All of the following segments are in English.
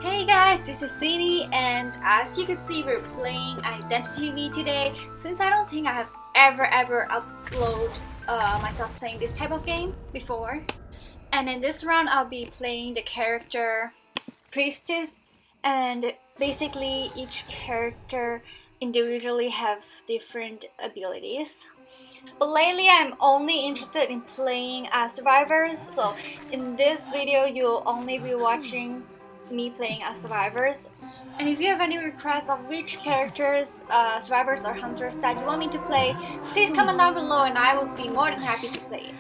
Hey guys, this is Cindy, and as you can see, we're playing Identity V today. Since I don't think I have ever uploaded myself playing this type of game before. And in this round, I'll be playing the character Priestess, and basically each character individually have different abilities. But lately I'm only interested in playing as survivors, so in this video you'll only be watching me playing as survivors. And if you have any requests of which characters, survivors or hunters that you want me to play, please comment down below and I will be more than happy to play it.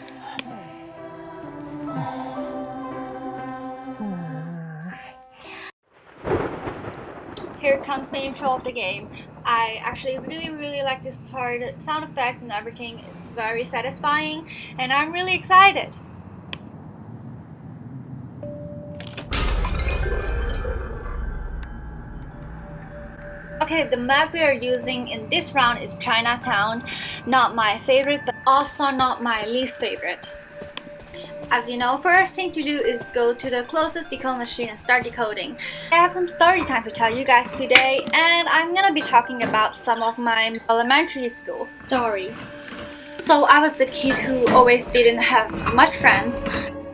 Here comes the intro of the game. I actually really like this part, sound effects and everything. It's very satisfying and I'm really excited. Okay, the map we are using in this round is Chinatown. Not my favorite, but also not my least favorite. As you know, first thing to do is go to the closest decode machine and start decoding. I have some story time to tell you guys today, and I'm gonna be talking about some of my elementary school stories. So I was the kid who always didn't have much friends.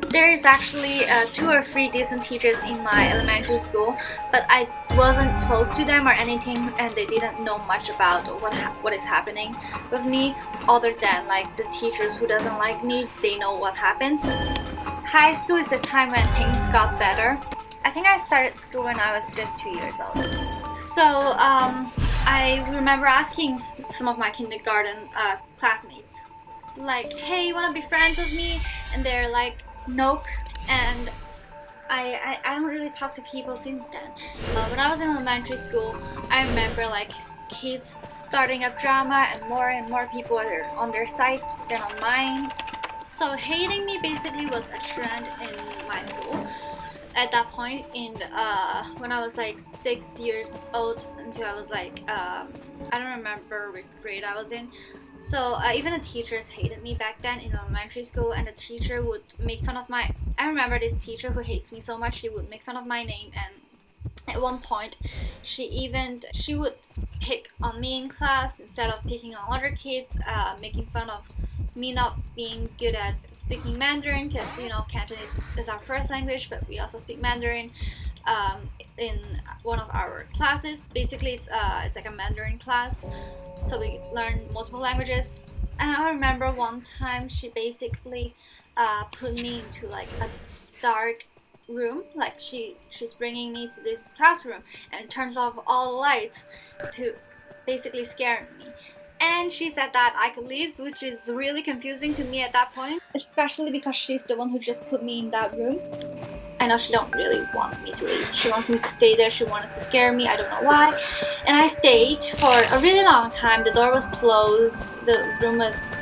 There is actually 2 or 3 decent teachers in my elementary school, but I wasn't close to them or anything, and they didn't know much about what is happening with me, other than like the teachers who doesn't like me, they know what happens. High school is the time when things got better. I think I started school when I was just 2 years old. So I remember asking some of my kindergarten classmates, like, hey, you wanna be friends with me? And they're like, nope. And I don't really talk to people since then. When I was in elementary school, I remember like kids starting up drama and more people are on their side than on mine. So hating me basically was a trend in my school. At that point, in when I was like 6 years old until I was like I don't remember which grade I was in. So even the teachers hated me back then in elementary school, and the teacher would make fun of I remember this teacher who hates me so much, she would make fun of my name, and at one point she would pick on me in class instead of picking on other kids, making fun of me not being good at speaking Mandarin, because you know Cantonese is our first language, but we also speak Mandarin in one of our classes. Basically it's like a Mandarin class, so we learn multiple languages. And I remember one time she basically put me into like a dark room, like she's bringing me to this classroom and turns off all the lights to basically scare me. And she said that I could leave, which is really confusing to me at that point, especially because she's the one who just put me in that room. I know she don't really want me to leave. She wants me to stay there. She wanted to scare me. I don't know why. And I stayed for a really long time. The door was closed. The room was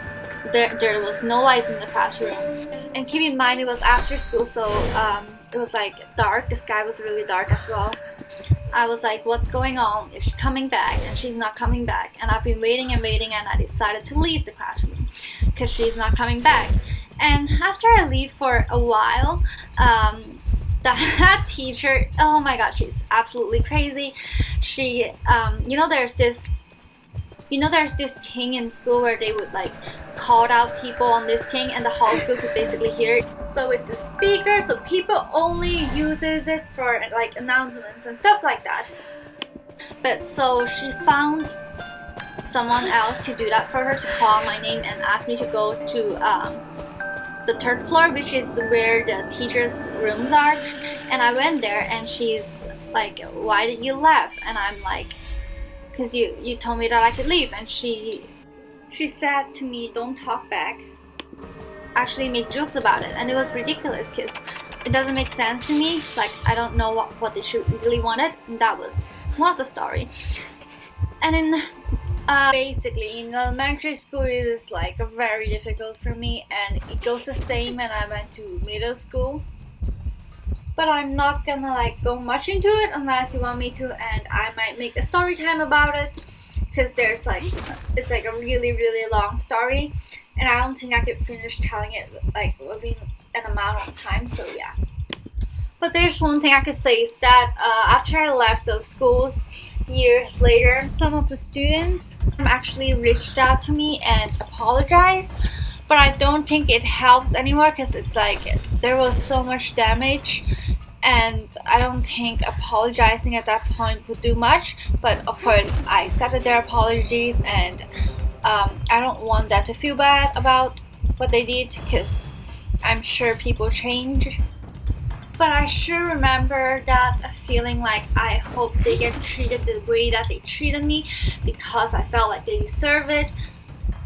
there was no lights in the classroom. And keep in mind it was after school, so it was like dark. The sky was really dark as well. I was like, what's going on? Is she coming back? And she's not coming back. And I've been waiting and I decided to leave the classroom because she's not coming back. And after I leave for a while, that teacher, oh my god, she's absolutely crazy. She there's this thing in school where they would like call out people on this thing, and the whole school could basically hear it. So it's a speaker, so people only uses it for like announcements and stuff like that. But so she found someone else to do that for her, to call my name and ask me to go to the 3rd floor, which is where the teachers' rooms are. And I went there and she's like, why did you leave? And I'm like, because you told me that I could leave. And she said to me, don't talk back, actually make jokes about it. And it was ridiculous because it doesn't make sense to me. Like, I don't know what they really wanted, and that was one of the story. And in basically in elementary school it was like very difficult for me, and it goes the same when I went to middle school. But I'm not gonna like go much into it unless you want me to, and I might make a story time about it, because there's like it's like a really long story, and I don't think I could finish telling it like within an amount of time. So yeah. But there's one thing I could say is that after I left those schools years later, some of the students actually reached out to me and apologized. But I don't think it helps anymore because it's like there was so much damage, and I don't think apologizing at that point would do much. But of course, I accepted their apologies, and I don't want them to feel bad about what they did because I'm sure people change. But I sure remember that feeling like I hope they get treated the way that they treated me because I felt like they deserve it.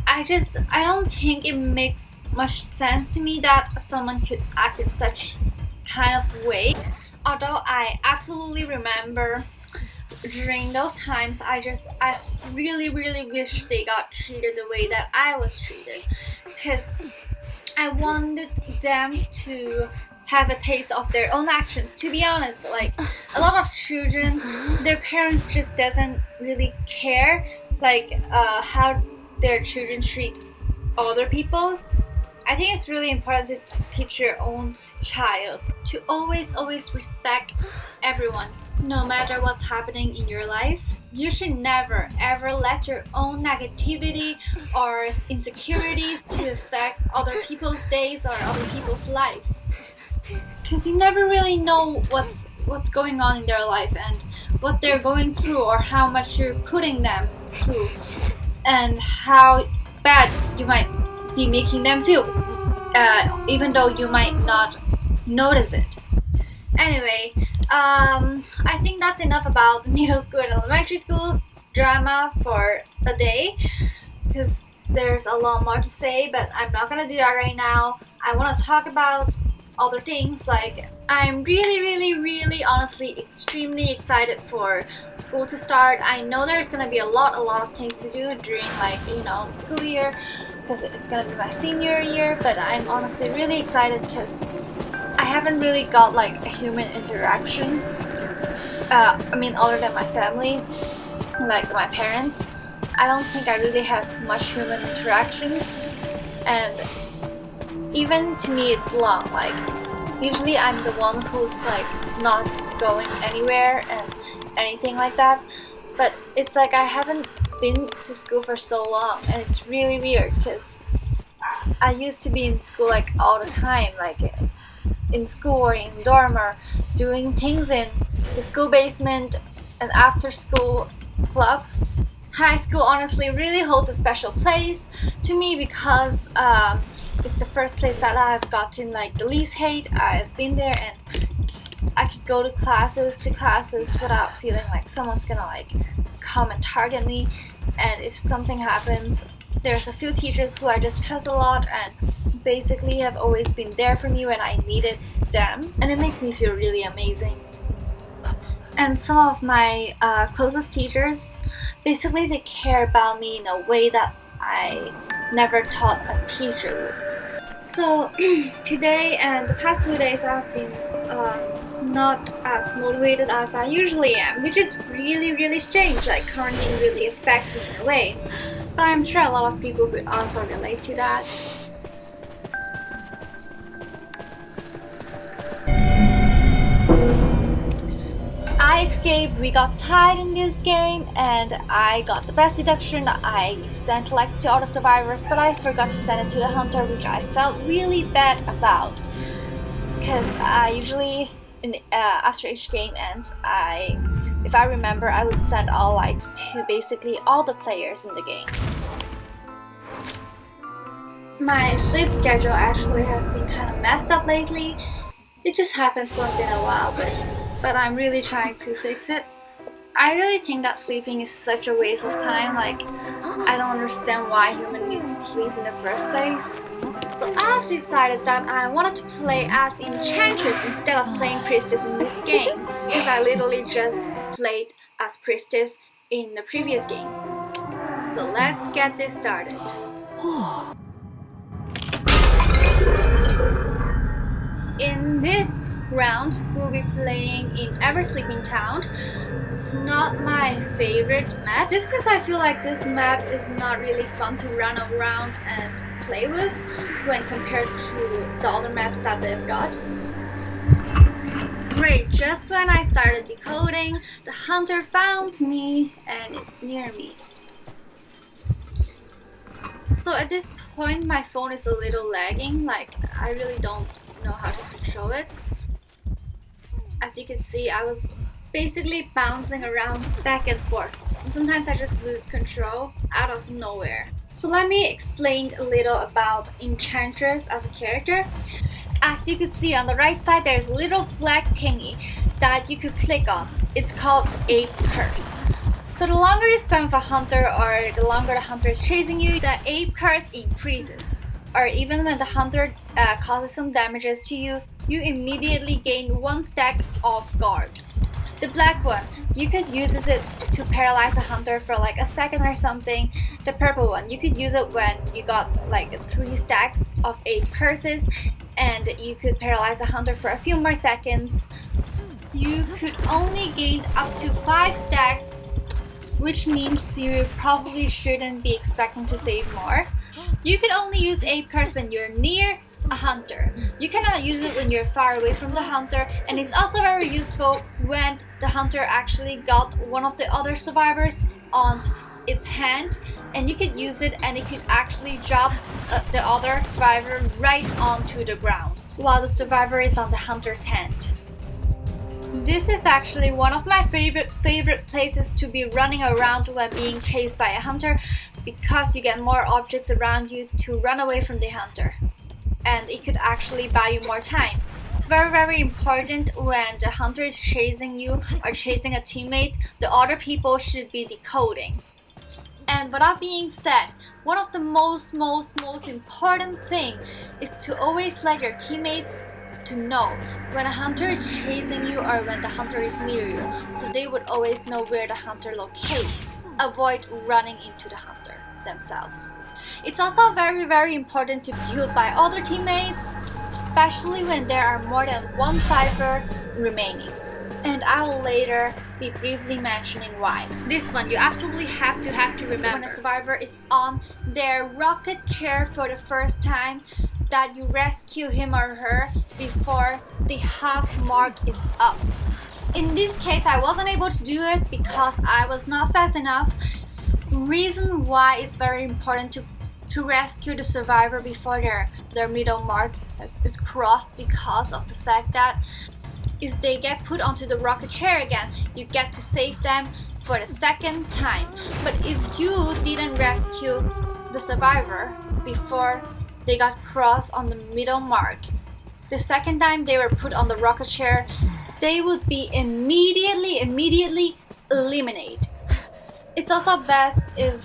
I don't think it makes much sense to me that someone could act in such kind of way. Although I absolutely remember during those times I really wish they got treated the way that I was treated, because I wanted them to have a taste of their own actions. To be honest, like a lot of children, their parents just doesn't really care like how their children treat other people. I think it's really important to teach your own child to always respect everyone, no matter what's happening in your life. You should never ever let your own negativity or insecurities to affect other people's days or other people's lives, because you never really know what's going on in their life and what they're going through or how much you're putting them through and how bad you might be making them feel, even though you might not notice it. Anyway, I think that's enough about middle school and elementary school drama for a day, because there's a lot more to say, but I'm not gonna do that right now. I want to talk about other things. Like, I'm really honestly extremely excited for school to start. I know there's gonna be a lot of things to do during, like, the school year, because it's gonna be my senior year, but I'm honestly really excited because I haven't really got like a human interaction. Other than my family, like my parents, I don't think I really have much human interactions, and even to me it's long. Like, usually I'm the one who's like not going anywhere and anything like that, but it's like I haven't been to school for so long, and it's really weird because I used to be in school like all the time, like in school or in dorm or doing things in the school basement and after school club. High school honestly really holds a special place to me because it's the first place that I've gotten like the least hate. I've been there and I could go to classes without feeling like someone's gonna like come and target me. And if something happens, there's a few teachers who I just trust a lot and basically have always been there for me when I needed them, and it makes me feel really amazing. And some of my closest teachers, basically they care about me in a way that I never thought a teacher would. So today and the past few days I've been not as motivated as I usually am, which is really strange. Like, quarantine really affects me in a way, but I'm sure a lot of people could also relate to that. I escaped, we got tied in this game, and I got the best deduction. I sent Lex to all the survivors, but I forgot to send it to the hunter, which I felt really bad about. Because I usually, after each game ends, if I remember, I would send all likes to basically all the players in the game. My sleep schedule actually has been kind of messed up lately. It just happens once in a while, but I'm really trying to fix it. I really think that sleeping is such a waste of time. Like, I don't understand why humans need to sleep in the first place. So I've decided that I wanted to play as Enchantress instead of playing Priestess in this game, because I literally just played as Priestess in the previous game. So let's get this started. In this round, we'll be playing in Ever Sleeping Town. It's not my favorite map, just because I feel like this map is not really fun to run around and play with when compared to the other maps that they've got. Great, just when I started decoding, the hunter found me and it's near me. So at this point my phone is a little lagging, like I really don't know how to control it. As you can see, I was basically bouncing around back and forth. And sometimes I just lose control out of nowhere. So let me explain a little about Enchantress as a character. As you can see on the right side, there's a little black thingy that you could click on. It's called Ape Curse. So the longer you spend with a hunter, or the longer the hunter is chasing you, the Ape Curse increases. Or even when the hunter causes some damages to you, you immediately gain 1 stack of guard. The black one, you could use it to paralyze a hunter for like a second or something. The purple one, you could use it when you got like 3 stacks of 8 curses, and you could paralyze a hunter for a few more seconds. You could only gain up to 5 stacks, which means you probably shouldn't be expecting to save more. You can only use Ape Curse when you're near a hunter. You cannot use it when you're far away from the hunter, and it's also very useful when the hunter actually got one of the other survivors on its hand, and you could use it and it could actually drop the other survivor right onto the ground while the survivor is on the hunter's hand. This is actually one of my favorite places to be running around when being chased by a hunter, because you get more objects around you to run away from the hunter, and it could actually buy you more time. It's very important when the hunter is chasing you or chasing a teammate, the other people should be decoding. And with that being said, one of the most important thing is to always let your teammates to know when a hunter is chasing you or when the hunter is near you, so they would always know where the hunter locates. Avoid running into the hunter themselves. It's also very important to build by other teammates, especially when there are more than 1 cipher remaining. And I will later be briefly mentioning why. This one you absolutely have to remember. When a survivor is on their rocket chair for the first time, that you rescue him or her before the half mark is up. In this case, I wasn't able to do it because I was not fast enough. Reason why it's very important to rescue the survivor before their middle mark is crossed, because of the fact that if they get put onto the rocket chair again, you get to save them for the second time. But if you didn't rescue the survivor before they got crossed on the middle mark, the second time they were put on the rocket chair, they would be immediately eliminated. It's also best if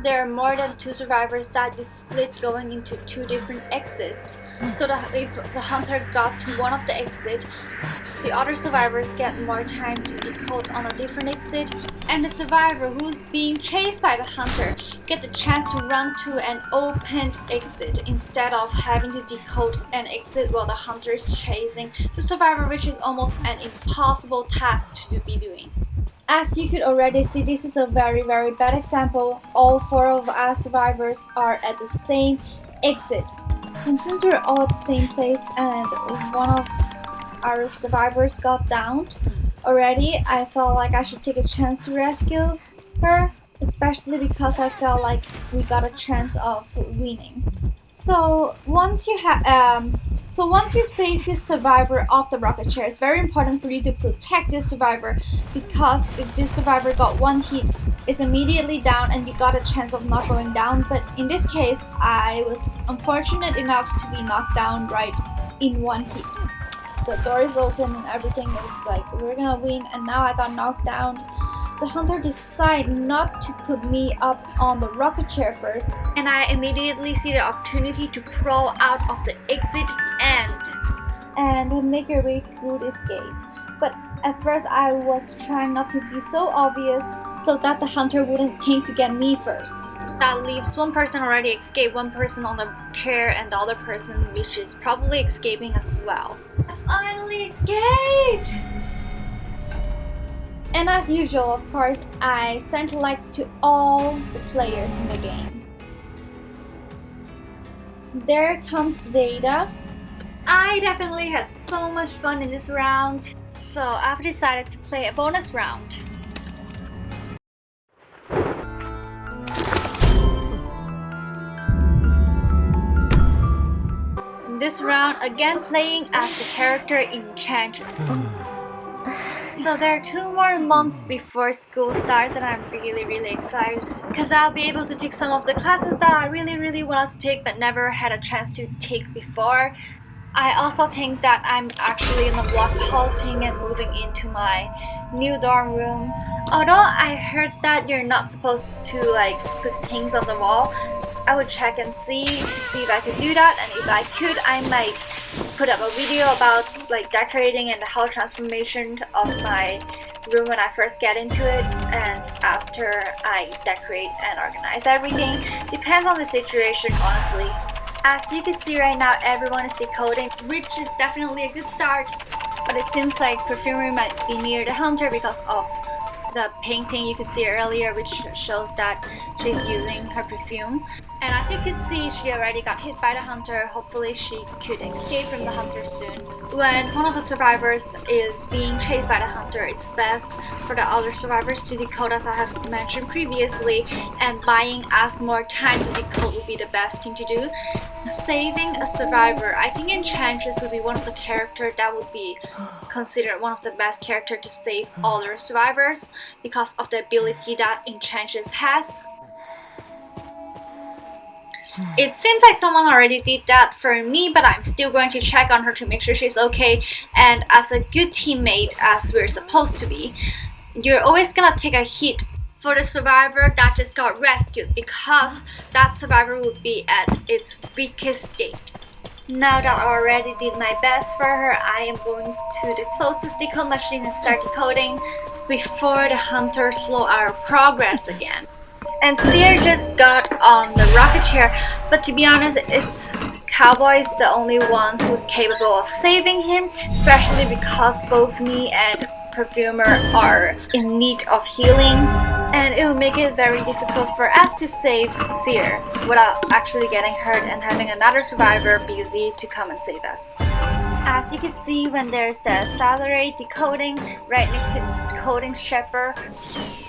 there are more than 2 survivors that you split going into 2 different exits, so that if the hunter got to one of the exits, the other survivors get more time to decode on a different exit, and the survivor who's being chased by the hunter get the chance to run to an opened exit instead of having to decode an exit while the hunter is chasing the survivor, which is almost an impossible task to be doing. As you could already see, this is a very bad example. All 4 of us survivors are at the same exit. And since we're all at the same place and one of our survivors got downed already, I felt like I should take a chance to rescue her, especially because I felt like we got a chance of winning. So once you save this survivor off the rocket chair, it's very important for you to protect this survivor, because if this survivor got 1 hit, it's immediately down and you got a chance of not going down. But in this case, I was unfortunate enough to be knocked down right in 1 hit. The door is open and everything is like, we're gonna win, and now I got knocked down. The hunter decided not to put me up on the rocket chair first, and I immediately see the opportunity to crawl out of the exit and make your way through this gate. But at first I was trying not to be so obvious so that the hunter wouldn't think to get me first. That leaves 1 person already escaped, 1 person on the chair, and the other person which is probably escaping as well. I finally escaped! And as usual, of course, I sent likes to all the players in the game. There comes the data. I definitely had so much fun in this round. So I've decided to play a bonus round. This round, again playing as the character Enchantress. So there are 2 more months before school starts and I'm really excited because I'll be able to take some of the classes that I really wanted to take but never had a chance to take before. I also think that I'm actually in the block halting and moving into my new dorm room. Although I heard that you're not supposed to like put things on the wall, I would check and see if I could do that, and if I could, I might put up a video about like decorating and the whole transformation of my room when I first get into it and after I decorate and organize everything. Depends on the situation, honestly. As you can see right now, everyone is decoding, which is definitely a good start, but it seems like Perfumery might be near the hunter because of the painting you could see earlier, which shows that she's using her perfume. And as you can see, she already got hit by the hunter. Hopefully she could escape from the hunter soon. When one of the survivors is being chased by the hunter, it's best for the other survivors to decode, as I have mentioned previously, and buying us more time to decode would be the best thing to do. Saving a survivor, I think Enchantress would be one of the characters that would be considered one of the best characters to save other survivors because of the ability that Enchantress has. It seems like someone already did that for me, but I'm still going to check on her to make sure she's okay. And as a good teammate, as we're supposed to be, you're always gonna take a hit for the survivor that just got rescued because that survivor would be at its weakest state. Now that I already did my best for her, I am going to the closest decode machine and start decoding before the hunters slow our progress again. And Seer just got on the rocket chair, but to be honest, it's Cowboy is the only one who's capable of saving him, especially because both me and Perfumer are in need of healing, and it will make it very difficult for us to save Seer without actually getting hurt and having another survivor busy to come and save us. As you can see, when there's the accelerate decoding right next to the decoding shepherd,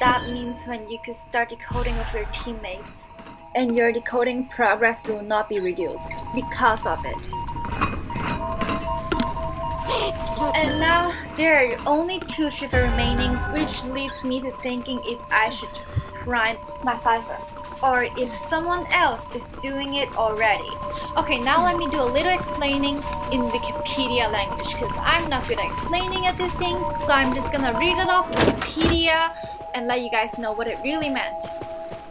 that means when you can start decoding with your teammates and your decoding progress will not be reduced because of it. And now there are only 2 shivers remaining, which leads me to thinking if I should prime my cipher or if someone else is doing it already. Okay, now let me do a little explaining in Wikipedia language because I'm not good at explaining at these things, so I'm just gonna read it off Wikipedia and let you guys know what it really meant.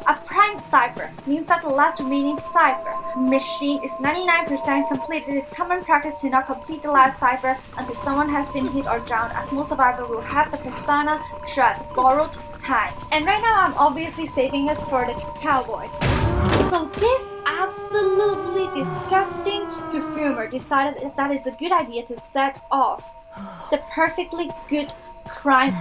A prime cipher means that the last remaining cipher machine is 99% complete. It is common practice to not complete the last cipher until someone has been hit or drowned, as most survivors will have the persona trait borrowed time. And right now I'm obviously saving it for the cowboy. So this absolutely disgusting perfumer decided that it's a good idea to set off the perfectly good primed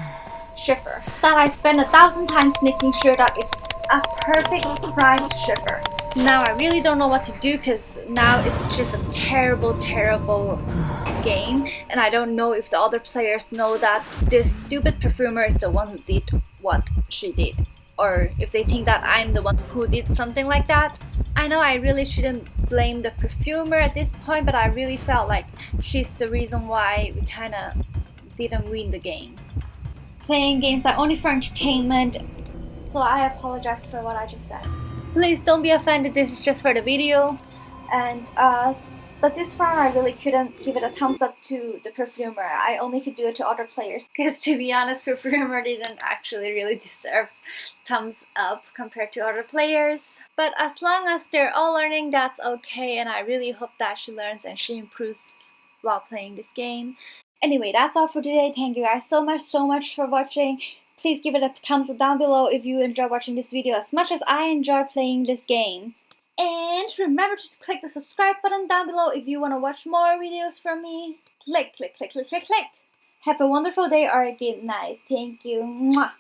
shifter that I spent 1,000 times making sure that it's a perfect primed shifter. Now I really don't know what to do because now it's just a terrible game, and I don't know if the other players know that this stupid perfumer is the one who did what she did, or if they think that I'm the one who did something like that. I know I really shouldn't blame the perfumer at this point, but I really felt like she's the reason why we kinda didn't win the game. Playing games are only for entertainment, so I apologize for what I just said. Please don't be offended, this is just for the video. And but this round I really couldn't give it a thumbs up to the perfumer. I only could do it to other players because, to be honest, perfumer didn't actually really deserve thumbs up compared to other players. But as long as they're all learning, that's okay, and I really hope that she learns and she improves while playing this game. Anyway, that's all for today. Thank you guys so much for watching. Please give it a thumbs up down below if you enjoy watching this video as much as I enjoy playing this game. And remember to click the subscribe button down below if you want to watch more videos from me. Click. Have a wonderful day or a good night. Thank you. Mwah.